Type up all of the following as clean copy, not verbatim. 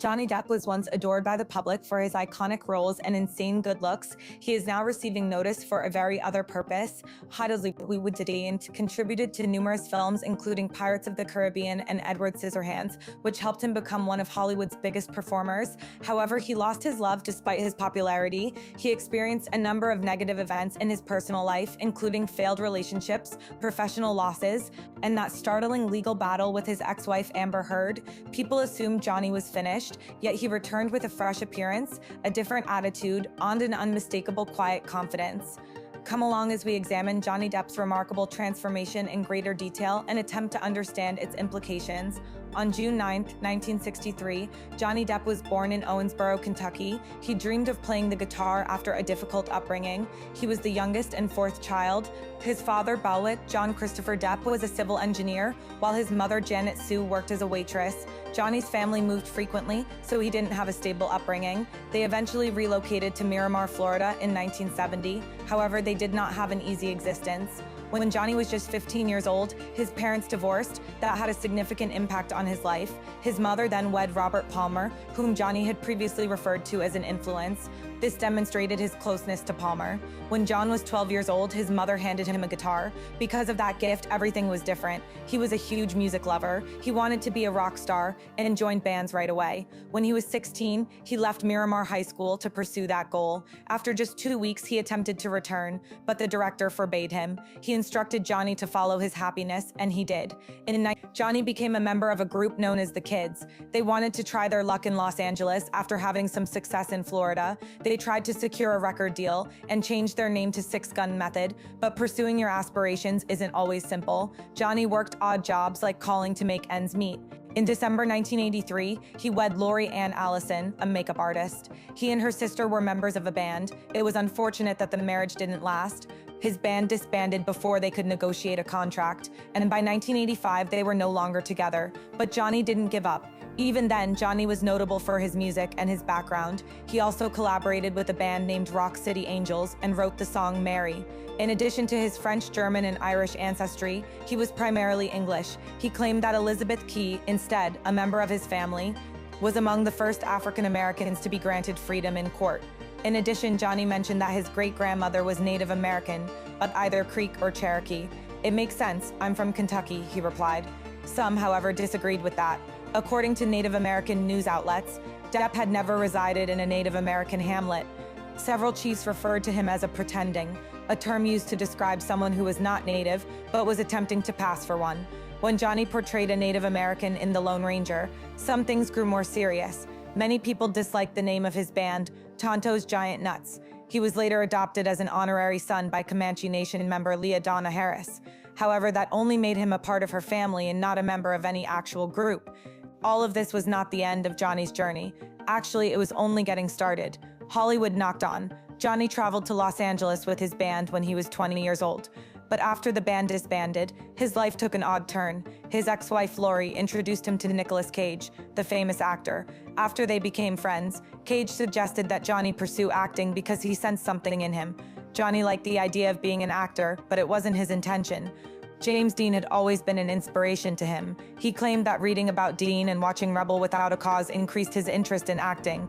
Johnny Depp was once adored by the public for his iconic roles and insane good looks. He is now receiving notice for a very other purpose. And contributed to numerous films, including Pirates of the Caribbean and Edward Scissorhands, which helped him become one of Hollywood's biggest performers. However, he lost his love despite his popularity. He experienced a number of negative events in his personal life, including failed relationships, professional losses, and that startling legal battle with his ex-wife Amber Heard. People assumed Johnny was finished, yet he returned with a fresh appearance, a different attitude, and an unmistakable quiet confidence. Come along as we examine Johnny Depp's remarkable transformation in greater detail and attempt to understand its implications. On June 9, 1963, Johnny Depp was born in Owensboro, Kentucky. He dreamed of playing the guitar after a difficult upbringing. He was the youngest and fourth child. His father, John Christopher Depp, was a civil engineer, while his mother, Janet Sue, worked as a waitress. Johnny's family moved frequently, so he didn't have a stable upbringing. They eventually relocated to Miramar, Florida in 1970. However, they did not have an easy existence. When Johnny was just 15 years old, his parents divorced. That had a significant impact on his life. His mother then wed Robert Palmer, whom Johnny had previously referred to as an influence. This demonstrated his closeness to Palmer. When John was 12 years old, his mother handed him a guitar. Because of that gift, everything was different. He was a huge music lover. He wanted to be a rock star and joined bands right away. When he was 16, he left Miramar High School to pursue that goal. After just 2 weeks, he attempted to return, but the director forbade him. He instructed Johnny to follow his happiness, and he did. Johnny became a member of a group known as the Kids. They wanted to try their luck in Los Angeles after having some success in Florida. They tried to secure a record deal and changed their name to Six Gun Method, but pursuing your aspirations isn't always simple. Johnny worked odd jobs like calling to make ends meet. In December 1983, he wed Lori Ann Allison, a makeup artist. He and her sister were members of a band. It was unfortunate that the marriage didn't last. His band disbanded before they could negotiate a contract, and by 1985, they were no longer together. But Johnny didn't give up. Even then, Johnny was notable for his music and his background. He also collaborated with a band named Rock City Angels and wrote the song Mary. In addition to his French, German, and Irish ancestry, he was primarily English. He claimed that Elizabeth Key, instead, a member of his family, was among the first African Americans to be granted freedom in court. In addition, Johnny mentioned that his great-grandmother was Native American, but either Creek or Cherokee. "It makes sense, I'm from Kentucky," he replied. Some, however, disagreed with that. According to Native American news outlets, Depp had never resided in a Native American hamlet. Several chiefs referred to him as a pretending, a term used to describe someone who was not Native, but was attempting to pass for one. When Johnny portrayed a Native American in The Lone Ranger, some things grew more serious. Many people disliked the name of his band, Tonto's Giant Nuts. He was later adopted as an honorary son by Comanche Nation member Leah Donna Harris. However, that only made him a part of her family and not a member of any actual group. All of this was not the end of Johnny's journey. Actually, it was only getting started. Hollywood knocked on. Johnny traveled to Los Angeles with his band when he was 20 years old. But after the band disbanded, his life took an odd turn. His ex-wife Lori introduced him to Nicolas Cage, the famous actor. After they became friends, Cage suggested that Johnny pursue acting because he sensed something in him. Johnny liked the idea of being an actor, but it wasn't his intention. James Dean had always been an inspiration to him. He claimed that reading about Dean and watching Rebel Without a Cause increased his interest in acting.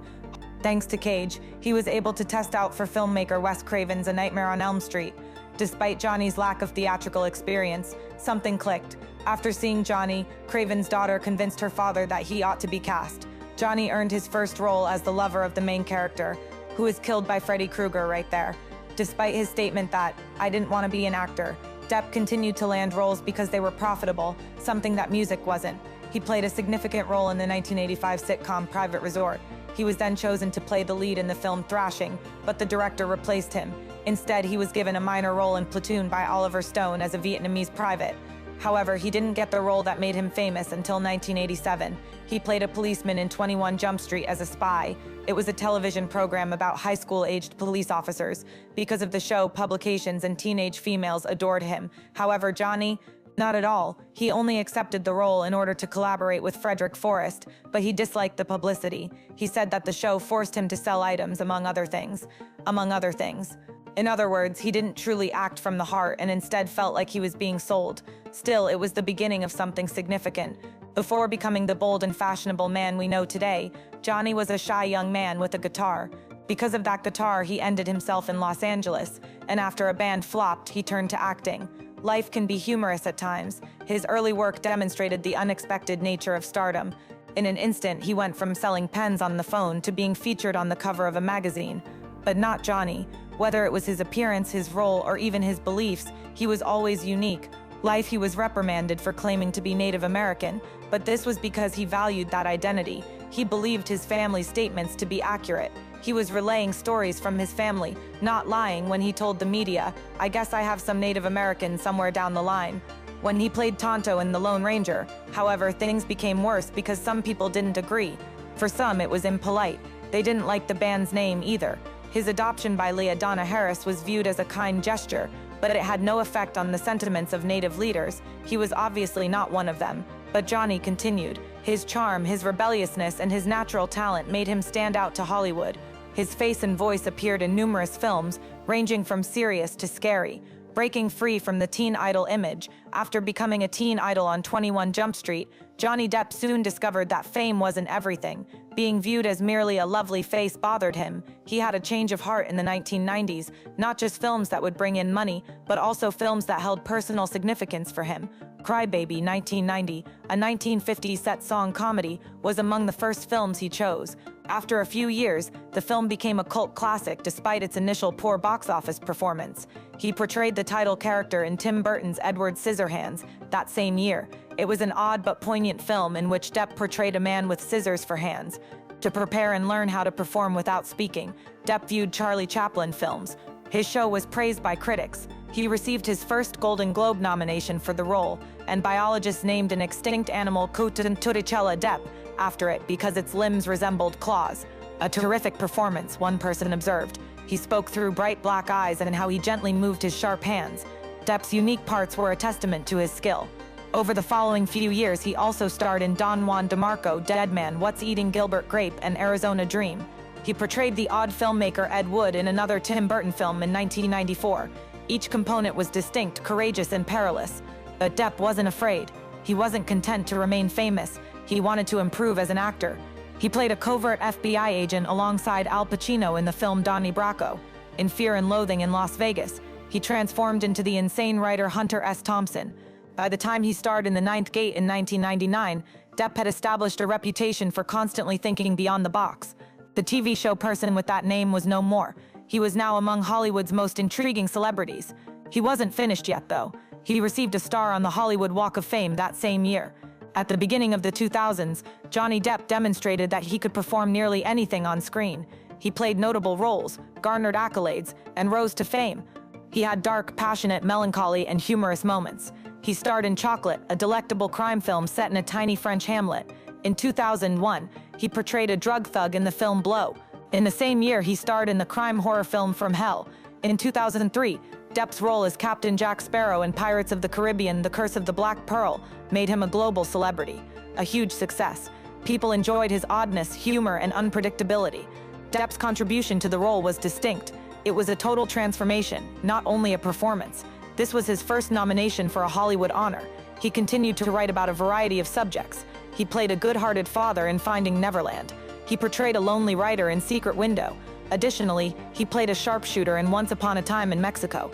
Thanks to Cage, he was able to test out for filmmaker Wes Craven's A Nightmare on Elm Street. Despite Johnny's lack of theatrical experience, something clicked. After seeing Johnny, Craven's daughter convinced her father that he ought to be cast. Johnny earned his first role as the lover of the main character, who was killed by Freddy Krueger right there. Despite his statement that, "I didn't want to be an actor," Depp continued to land roles because they were profitable, something that music wasn't. He played a significant role in the 1985 sitcom Private Resort. He was then chosen to play the lead in the film Thrashing, but the director replaced him. Instead, he was given a minor role in Platoon by Oliver Stone as a Vietnamese private. However, he didn't get the role that made him famous until 1987. He played a policeman in 21 Jump Street as a spy. It was a television program about high school-aged police officers. Because of the show, publications and teenage females adored him. However, Johnny, not at all. He only accepted the role in order to collaborate with Frederick Forrest, but he disliked the publicity. He said that the show forced him to sell items, among other things. In other words, he didn't truly act from the heart and instead felt like he was being sold. Still, it was the beginning of something significant. Before becoming the bold and fashionable man we know today, Johnny was a shy young man with a guitar. Because of that guitar, he ended himself in Los Angeles, and after a band flopped, he turned to acting. Life can be humorous at times. His early work demonstrated the unexpected nature of stardom. In an instant, he went from selling pens on the phone to being featured on the cover of a magazine. But not Johnny. Whether it was his appearance, his role, or even his beliefs, he was always unique. Life, he was reprimanded for claiming to be Native American, but this was because he valued that identity. He believed his family's statements to be accurate. He was relaying stories from his family, not lying when he told the media, "I guess I have some Native American somewhere down the line." When he played Tonto in The Lone Ranger, however, things became worse because some people didn't agree. For some, it was impolite. They didn't like the band's name either. His adoption by Leah Donna Harris was viewed as a kind gesture, but it had no effect on the sentiments of Native leaders. He was obviously not one of them. But Johnny continued. His charm, his rebelliousness, and his natural talent made him stand out to Hollywood. His face and voice appeared in numerous films, ranging from serious to scary. Breaking free from the teen idol image, after becoming a teen idol on 21 Jump Street, Johnny Depp soon discovered that fame wasn't everything. Being viewed as merely a lovely face bothered him. He had a change of heart in the 1990s, not just films that would bring in money, but also films that held personal significance for him. Cry Baby, 1990, a 1950s set song comedy, was among the first films he chose. After a few years, the film became a cult classic despite its initial poor box office performance. He portrayed the title character in Tim Burton's Edward Scissorhands that same year. It was an odd but poignant film in which Depp portrayed a man with scissors for hands. To prepare and learn how to perform without speaking, Depp viewed Charlie Chaplin films. His show was praised by critics. He received his first Golden Globe nomination for the role, and biologists named an extinct animal Turricella Depp after it because its limbs resembled claws. A terrific performance, one person observed. He spoke through bright black eyes and how he gently moved his sharp hands. Depp's unique parts were a testament to his skill. Over the following few years, he also starred in Don Juan DeMarco, Dead Man, What's Eating Gilbert Grape, and Arizona Dream. He portrayed the odd filmmaker Ed Wood in another Tim Burton film in 1994. Each component was distinct, courageous, and perilous. But Depp wasn't afraid. He wasn't content to remain famous. He wanted to improve as an actor. He played a covert FBI agent alongside Al Pacino in the film Donnie Bracco. In Fear and Loathing in Las Vegas, he transformed into the insane writer Hunter S. Thompson. By the time he starred in The Ninth Gate in 1999, Depp had established a reputation for constantly thinking beyond the box. The TV show person with that name was no more. He was now among Hollywood's most intriguing celebrities. He wasn't finished yet, though. He received a star on the Hollywood Walk of Fame that same year. At the beginning of the 2000s, Johnny Depp demonstrated that he could perform nearly anything on screen. He played notable roles, garnered accolades, and rose to fame. He had dark, passionate, melancholy, and humorous moments. He starred in Chocolate, a delectable crime film set in a tiny French hamlet. In 2001, he portrayed a drug thug in the film Blow. In the same year, he starred in the crime horror film From Hell. In 2003, Depp's role as Captain Jack Sparrow in Pirates of the Caribbean: The Curse of the Black Pearl made him a global celebrity. A huge success. People enjoyed his oddness, humor, and unpredictability. Depp's contribution to the role was distinct. It was a total transformation, not only a performance. This was his first nomination for a Hollywood honor. He continued to write about a variety of subjects. He played a good-hearted father in Finding Neverland. He portrayed a lonely writer in Secret Window. Additionally, he played a sharpshooter in Once Upon a Time in Mexico.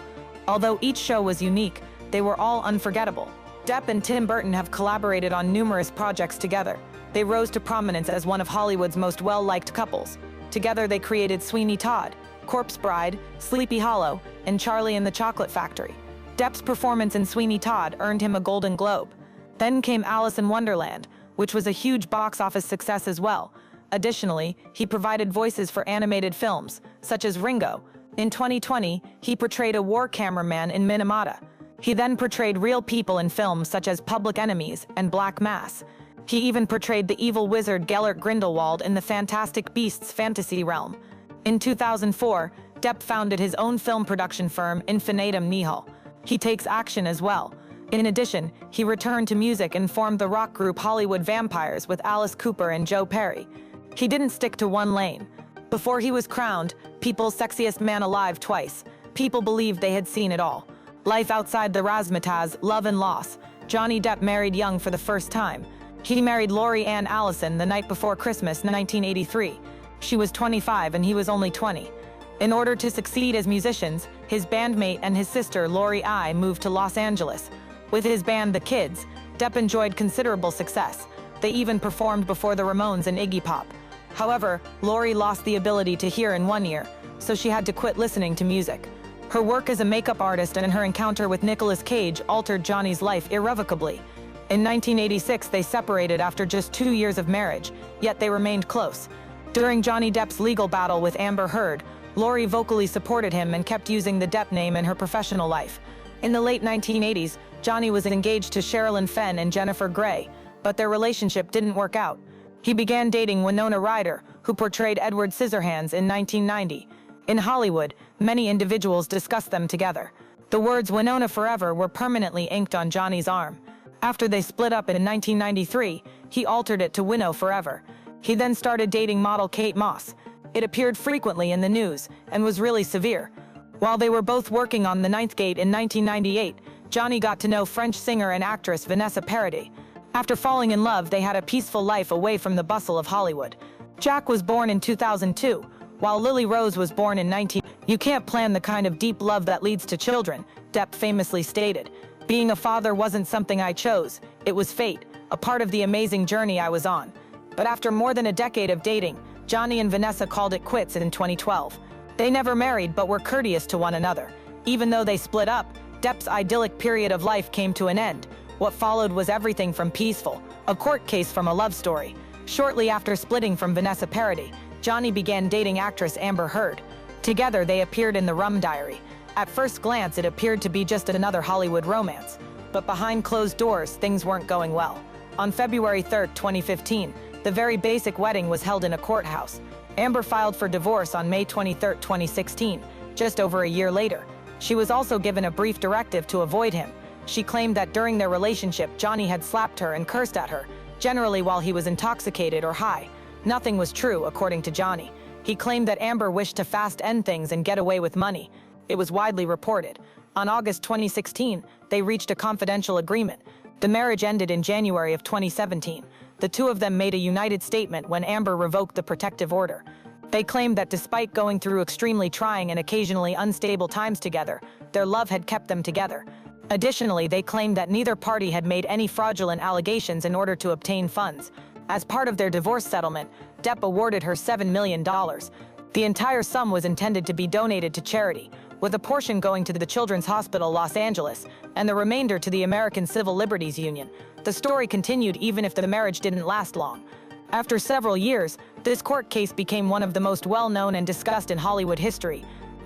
Although each show was unique, they were all unforgettable. Depp and Tim Burton have collaborated on numerous projects together. They rose to prominence as one of Hollywood's most well-liked couples. Together they created Sweeney Todd, Corpse Bride, Sleepy Hollow, and Charlie and the Chocolate Factory. Depp's performance in Sweeney Todd earned him a Golden Globe. Then came Alice in Wonderland, which was a huge box office success as well. Additionally, he provided voices for animated films, such as Ringo. In 2020, he portrayed a war cameraman in Minamata. He then portrayed real people in films such as Public Enemies and Black Mass. He even portrayed the evil wizard Gellert Grindelwald in the Fantastic Beasts fantasy realm. In 2004, Depp founded his own film production firm, Infinitum Nihil. He takes action as well. In addition, he returned to music and formed the rock group Hollywood Vampires with Alice Cooper and Joe Perry. He didn't stick to one lane. Before he was crowned People's Sexiest Man Alive twice, people believed they had seen it all. Life Outside the Razzmatazz, Love and Loss. Johnny Depp married young for the first time. He married Lori Ann Allison the night before Christmas 1983. She was 25 and he was only 20. In order to succeed as musicians, his bandmate and his sister Lori I moved to Los Angeles. With his band The Kids, Depp enjoyed considerable success. They even performed before the Ramones and Iggy Pop. However, Lori lost the ability to hear in one ear, so she had to quit listening to music. Her work as a makeup artist and her encounter with Nicolas Cage altered Johnny's life irrevocably. In 1986, they separated after just 2 years of marriage, yet they remained close. During Johnny Depp's legal battle with Amber Heard, Lori vocally supported him and kept using the Depp name in her professional life. In the late 1980s, Johnny was engaged to Sherilyn Fenn and Jennifer Grey, but their relationship didn't work out. He began dating Winona Ryder, who portrayed Edward Scissorhands in 1990. In Hollywood, many individuals discussed them together. The words Winona Forever were permanently inked on Johnny's arm. After they split up in 1993, he altered it to Winnow Forever. He then started dating model Kate Moss. It appeared frequently in the news and was really severe. While they were both working on The Ninth Gate in 1998, Johnny got to know French singer and actress Vanessa Paradis. After falling in love, they had a peaceful life away from the bustle of Hollywood. Jack was born in 2002, while Lily Rose was born in 19... You can't plan the kind of deep love that leads to children, Depp famously stated. Being a father wasn't something I chose, it was fate, a part of the amazing journey I was on. But after more than a decade of dating, Johnny and Vanessa called it quits in 2012. They never married but were courteous to one another. Even though they split up, Depp's idyllic period of life came to an end. What followed was everything from peaceful, a court case from a love story. Shortly after splitting from Vanessa Paradis, Johnny began dating actress Amber Heard. Together, they appeared in The Rum Diary. At first glance, it appeared to be just another Hollywood romance. But behind closed doors, things weren't going well. On February 3, 2015, the very basic wedding was held in a courthouse. Amber filed for divorce on May 23, 2016, just over a year later. She was also given a brief directive to avoid him. She claimed that during their relationship, Johnny had slapped her and cursed at her, generally while he was intoxicated or high. Nothing was true, according to Johnny. He claimed that Amber wished to fast end things and get away with money. It was widely reported. On August 2016, they reached a confidential agreement. The marriage ended in January of 2017. The two of them made a united statement when Amber revoked the protective order. They claimed that despite going through extremely trying and occasionally unstable times together, their love had kept them together. Additionally, they claimed that neither party had made any fraudulent allegations in order to obtain funds. As part of their divorce settlement, Depp awarded her $7 million. The entire sum was intended to be donated to charity, with a portion going to the Children's Hospital Los Angeles and the remainder to the American Civil Liberties Union. The story continued even if the marriage didn't last long. After several years, this court case became one of the most well-known and discussed in Hollywood history.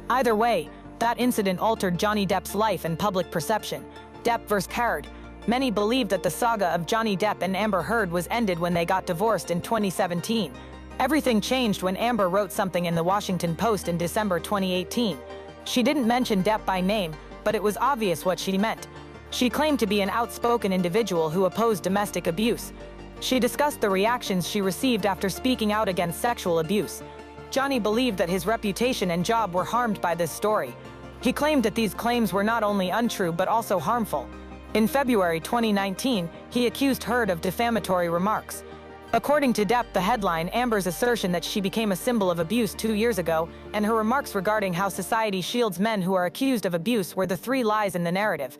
Either way, that incident altered Johnny Depp's life and public perception. Depp vs. Heard. Many believe that the saga of Johnny Depp and Amber Heard was ended when they got divorced in 2017. Everything changed when Amber wrote something in the Washington Post in December 2018. She didn't mention Depp by name, but it was obvious what she meant. She claimed to be an outspoken individual who opposed domestic abuse. She discussed the reactions she received after speaking out against sexual abuse. Johnny believed that his reputation and job were harmed by this story. He claimed that these claims were not only untrue but also harmful. In February 2019, he accused Heard of defamatory remarks. According to Depp, the headline, Amber's assertion that she became a symbol of abuse 2 years ago, and her remarks regarding how society shields men who are accused of abuse were the three lies in the narrative.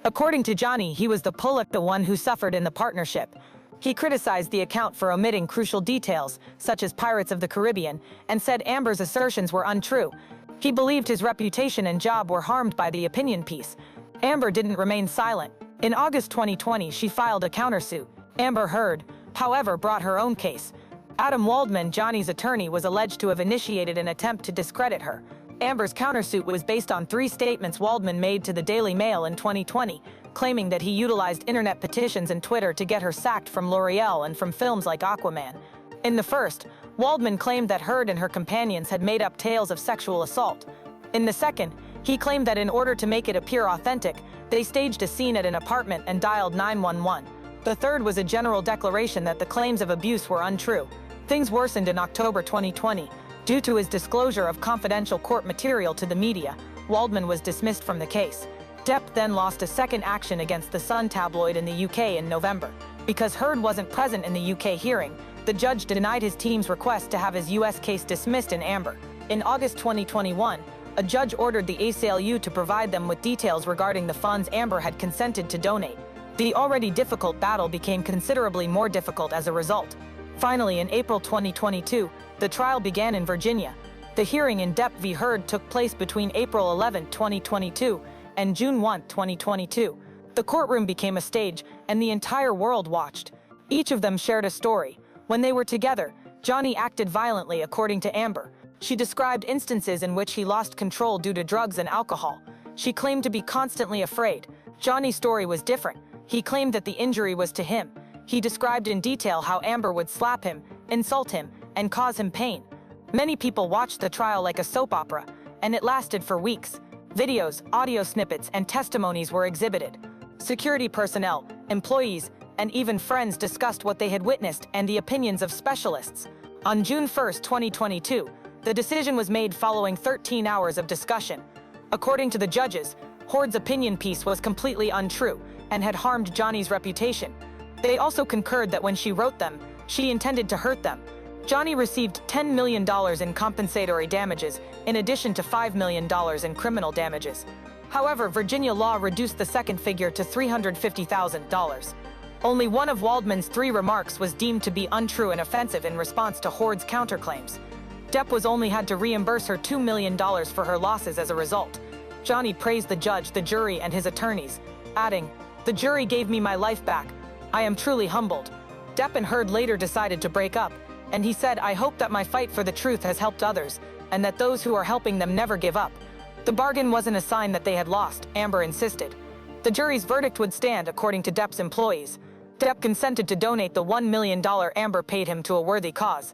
According to Johnny, he was the one who suffered in the partnership. He criticized the account for omitting crucial details, such as Pirates of the Caribbean, and said Amber's assertions were untrue. He believed his reputation and job were harmed by the opinion piece. Amber didn't remain silent. In August 2020, she filed a countersuit. Amber Heard, however, brought her own case. Adam Waldman, Johnny's attorney, was alleged to have initiated an attempt to discredit her. Amber's countersuit was based on 3 statements Waldman made to the Daily Mail in 2020, claiming that he utilized internet petitions and Twitter to get her sacked from L'Oreal and from films like Aquaman. In the first, Waldman claimed that Heard and her companions had made up tales of sexual assault. In the second, he claimed that in order to make it appear authentic, they staged a scene at an apartment and dialed 911. The third was a general declaration that the claims of abuse were untrue. Things worsened in October 2020. Due to his disclosure of confidential court material to the media, Waldman was dismissed from the case. Depp then lost a second action against the Sun tabloid in the UK in November. Because Heard wasn't present in the UK hearing, the judge denied his team's request to have his US case dismissed in Amber. In August 2021, a judge ordered the ACLU to provide them with details regarding the funds Amber had consented to donate. The already difficult battle became considerably more difficult as a result. Finally, in April 2022, the trial began in Virginia. The hearing in Depp v. Heard took place between April 11, 2022 and June 1, 2022. The courtroom became a stage, and the entire world watched. Each of them shared a story. When they were together, Johnny acted violently, according to Amber. She described instances in which he lost control due to drugs and alcohol. She claimed to be constantly afraid. Johnny's story was different. He claimed that the injury was to him. He described in detail how Amber would slap him, insult him, and cause him pain. Many people watched the trial like a soap opera, and it lasted for weeks. Videos, audio snippets, and testimonies were exhibited. Security personnel, employees, and even friends discussed what they had witnessed and the opinions of specialists. On June 1, 2022, the decision was made following 13 hours of discussion. According to the judges, Heard's opinion piece was completely untrue and had harmed Johnny's reputation. They also concurred that when she wrote them, she intended to hurt them. Johnny received $10 million in compensatory damages, in addition to $5 million in criminal damages. However, Virginia law reduced the second figure to $350,000. Only one of Waldman's 3 remarks was deemed to be untrue and offensive in response to Heard's counterclaims. Depp was only had to reimburse her $2 million for her losses as a result. Johnny praised the judge, the jury, and his attorneys, adding, "The jury gave me my life back. I am truly humbled." Depp and Heard later decided to break up, and he said, "I hope that my fight for the truth has helped others, and that those who are helping them never give up." The bargain wasn't a sign that they had lost, Amber insisted. The jury's verdict would stand, according to Depp's employees. Depp consented to donate the $1 million Amber paid him to a worthy cause.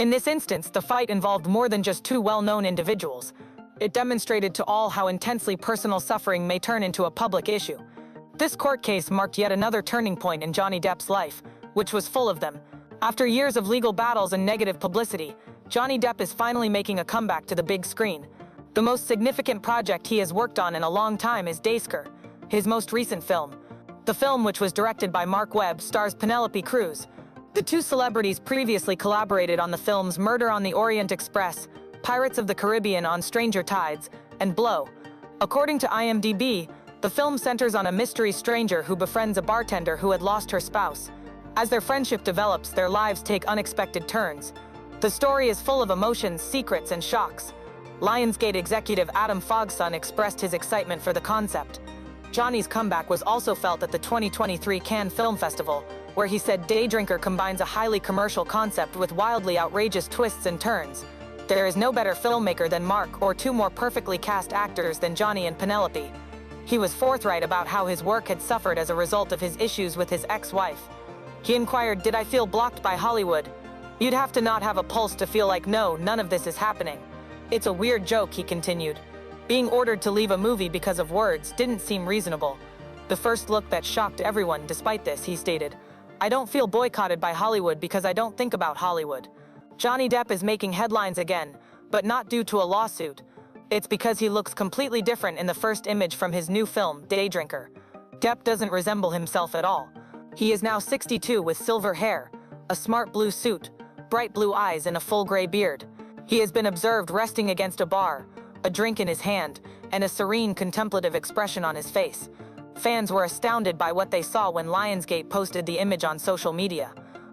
In this instance, the fight involved more than just 2 well-known individuals. It demonstrated to all how intensely personal suffering may turn into a public issue. This court case marked yet another turning point in Johnny Depp's life, which was full of them. After years of legal battles and negative publicity, Johnny Depp is finally making a comeback to the big screen. The most significant project he has worked on in a long time is Daysker, his most recent film. The film, which was directed by Mark Webb, stars Penelope Cruz. The 2 celebrities previously collaborated on the films Murder on the Orient Express, Pirates of the Caribbean on Stranger Tides, and Blow. According to IMDb, the film centers on a mystery stranger who befriends a bartender who had lost her spouse. As their friendship develops, their lives take unexpected turns. The story is full of emotions, secrets, and shocks. Lionsgate executive Adam Fogson expressed his excitement for the concept. Johnny's comeback was also felt at the 2023 Cannes Film Festival, where he said Daydrinker combines a highly commercial concept with wildly outrageous twists and turns. There is no better filmmaker than Mark, or 2 more perfectly cast actors than Johnny and Penelope. He was forthright about how his work had suffered as a result of his issues with his ex-wife. He inquired, "Did I feel blocked by Hollywood?" "You'd have to not have a pulse to feel like, no, none of this is happening. It's a weird joke," he continued. "Being ordered to leave a movie because of words didn't seem reasonable. The first look that shocked everyone. Despite this," he stated, "I don't feel boycotted by Hollywood because I don't think about Hollywood." Johnny Depp is making headlines again, but not due to a lawsuit. It's because he looks completely different in the first image from his new film, Daydrinker. Depp doesn't resemble himself at all. He is now 62 with silver hair, a smart blue suit, bright blue eyes, and a full gray beard. He has been observed resting against a bar, a drink in his hand, and a serene, contemplative expression on his face. Fans were astounded by what they saw when Lionsgate posted the image on social media.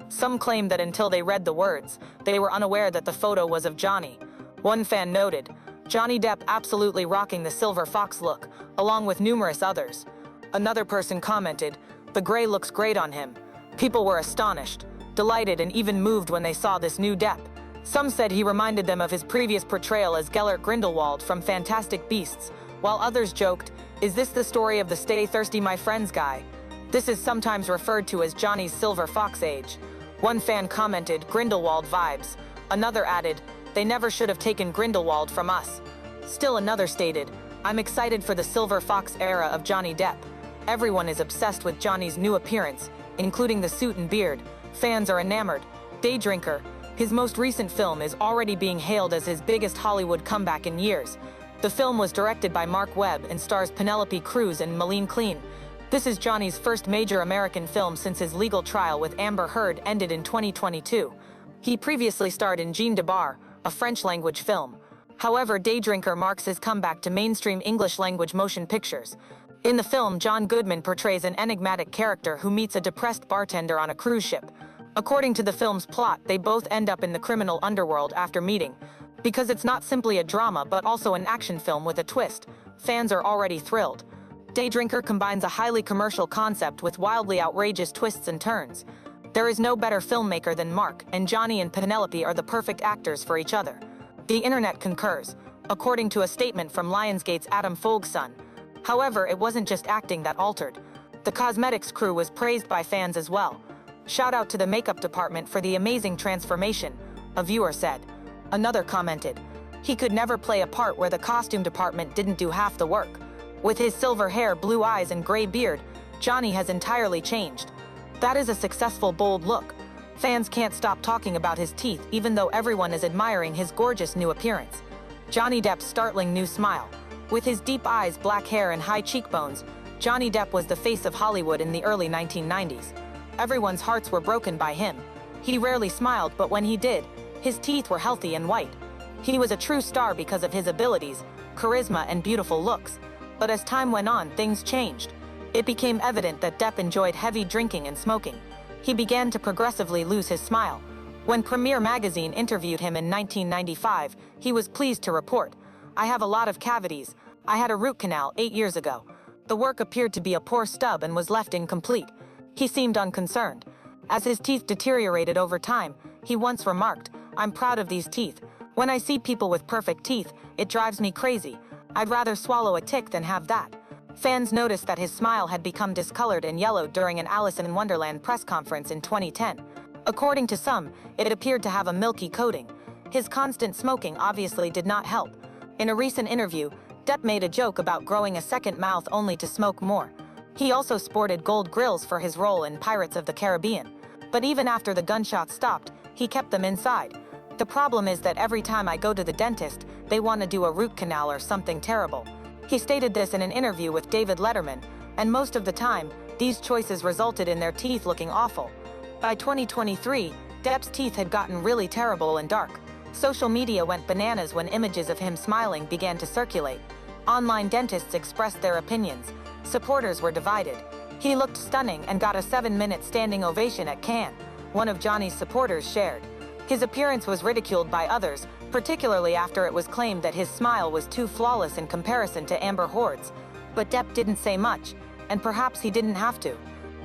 Some claimed that until they read the words, they were unaware that the photo was of Johnny. One fan noted, "Johnny Depp absolutely rocking the silver fox look, along with numerous others." Another person commented, "The gray looks great on him." People were astonished, delighted, and even moved when they saw this new Depp. Some said he reminded them of his previous portrayal as Gellert Grindelwald from Fantastic Beasts, while others joked, "Is this the story of the Stay Thirsty My Friends guy?" This is sometimes referred to as Johnny's silver fox age. One fan commented, "Grindelwald vibes." Another added, "They never should have taken Grindelwald from us." Still another stated, "I'm excited for the silver fox era of Johnny Depp." Everyone is obsessed with Johnny's new appearance, including the suit and beard. Fans are enamored. Daydrinker, his most recent film, is already being hailed as his biggest Hollywood comeback in years. The film was directed by Mark Webb and stars Penelope Cruz and Maline Clean. This is Johnny's first major American film since his legal trial with Amber Heard ended in 2022. He previously starred in Jeanne de Bar, a French-language film. However, Daydrinker marks his comeback to mainstream English-language motion pictures. In the film, John Goodman portrays an enigmatic character who meets a depressed bartender on a cruise ship. According to the film's plot, they both end up in the criminal underworld after meeting. Because it's not simply a drama but also an action film with a twist, fans are already thrilled. Daydrinker combines a highly commercial concept with wildly outrageous twists and turns. There is no better filmmaker than Mark, and Johnny and Penelope are the perfect actors for each other. The internet concurs, according to a statement from Lionsgate's Adam Fogson. However, it wasn't just acting that altered. The cosmetics crew was praised by fans as well. "Shout out to the makeup department for the amazing transformation," a viewer said. Another commented, "He could never play a part where the costume department didn't do half the work. With his silver hair, blue eyes, and gray beard, Johnny has entirely changed." That is a successful, bold look. Fans can't stop talking about his teeth even though everyone is admiring his gorgeous new appearance. Johnny Depp's startling new smile. With his deep eyes, black hair, and high cheekbones, Johnny Depp was the face of Hollywood in the early 1990s. Everyone's hearts were broken by him. He rarely smiled, but when he did, his teeth were healthy and white. He was a true star because of his abilities, charisma, and beautiful looks. But as time went on, things changed. It became evident that Depp enjoyed heavy drinking and smoking. He began to progressively lose his smile. When Premiere magazine interviewed him in 1995, he was pleased to report, "I have a lot of cavities. I had a root canal 8 years ago. The work appeared to be a poor stub and was left incomplete." He seemed unconcerned. As his teeth deteriorated over time, he once remarked, "I'm proud of these teeth. When I see people with perfect teeth, it drives me crazy. I'd rather swallow a tick than have that." Fans noticed that his smile had become discolored and yellowed during an Alice in Wonderland press conference in 2010. According to some, it appeared to have a milky coating. His constant smoking obviously did not help. In a recent interview, Depp made a joke about growing a second mouth only to smoke more. He also sported gold grills for his role in Pirates of the Caribbean. But even after the gunshots stopped, he kept them inside. "The problem is that every time I go to the dentist, they want to do a root canal or something terrible." He stated this in an interview with David Letterman, and most of the time, these choices resulted in their teeth looking awful. By 2023, Depp's teeth had gotten really terrible and dark. Social media went bananas when images of him smiling began to circulate. Online dentists expressed their opinions. Supporters were divided. "He looked stunning and got a 7-minute standing ovation at Cannes," one of Johnny's supporters shared. His appearance was ridiculed by others, particularly after it was claimed that his smile was too flawless in comparison to Amber Heard's. But Depp didn't say much, and perhaps he didn't have to.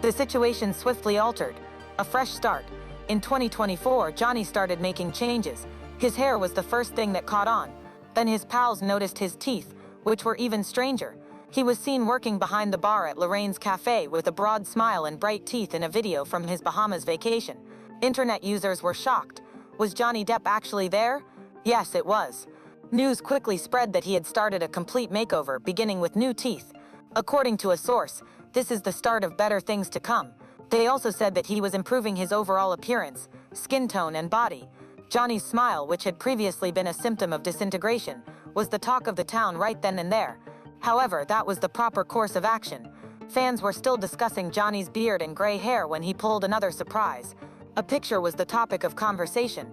The situation swiftly altered. A fresh start. In 2024, Johnny started making changes. His hair was the first thing that caught on. Then his pals noticed his teeth, which were even stranger. He was seen working behind the bar at Lorraine's Cafe with a broad smile and bright teeth in a video from his Bahamas vacation. Internet users were shocked. Was Johnny Depp actually there? Yes, it was. News quickly spread that he had started a complete makeover, beginning with new teeth. According to a source, this is the start of better things to come. They also said that he was improving his overall appearance, skin tone, and body. Johnny's smile, which had previously been a symptom of disintegration, was the talk of the town right then and there. However, that was the proper course of action. Fans were still discussing Johnny's beard and gray hair when he pulled another surprise. A picture was the topic of conversation.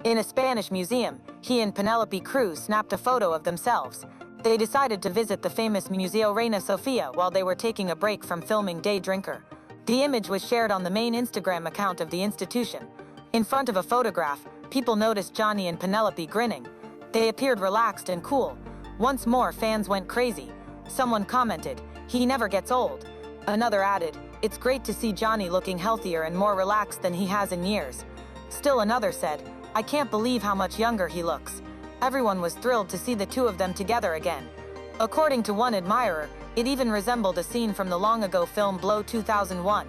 In a Spanish museum, he and Penelope Cruz snapped a photo of themselves. They decided to visit the famous Museo Reina Sofia while they were taking a break from filming Daydrinker. The image was shared on the main Instagram account of the institution. In front of a photograph, people noticed Johnny and Penelope grinning. They appeared relaxed and cool. Once more, fans went crazy. Someone commented, "He never gets old." Another added, "It's great to see Johnny looking healthier and more relaxed than he has in years." Still another said, "I can't believe how much younger he looks." Everyone was thrilled to see the two of them together again. According to one admirer, it even resembled a scene from the long-ago film Blow 2001.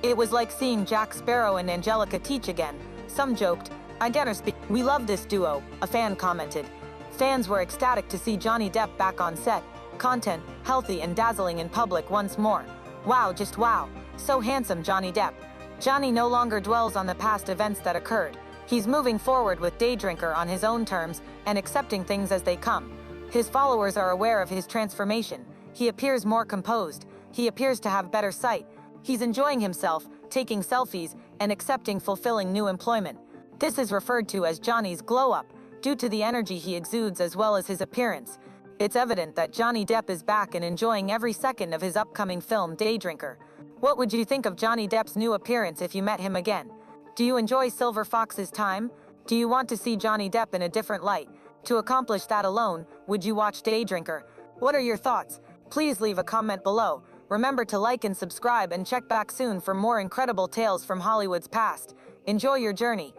It was like seeing Jack Sparrow and Angelica Teach again. Some joked, "I get her speak." "We love this duo," a fan commented. Fans were ecstatic to see Johnny Depp back on set, content, healthy and dazzling in public once more. Wow, just wow. So handsome, Johnny Depp. Johnny no longer dwells on the past events that occurred. He's moving forward with Daydrinker on his own terms and accepting things as they come. His followers are aware of his transformation. He appears more composed, He appears to have better sight. He's enjoying himself, taking selfies, and accepting fulfilling new employment. This is referred to as Johnny's glow-up, due to the energy he exudes as well as his appearance. It's evident that Johnny Depp is back and enjoying every second of his upcoming film Daydrinker. What would you think of Johnny Depp's new appearance if you met him again? Do you enjoy Silver Fox's time? Do you want to see Johnny Depp in a different light? To accomplish that alone, would you watch Daydrinker? What are your thoughts? Please leave a comment below. Remember to like and subscribe and check back soon for more incredible tales from Hollywood's past. Enjoy your journey.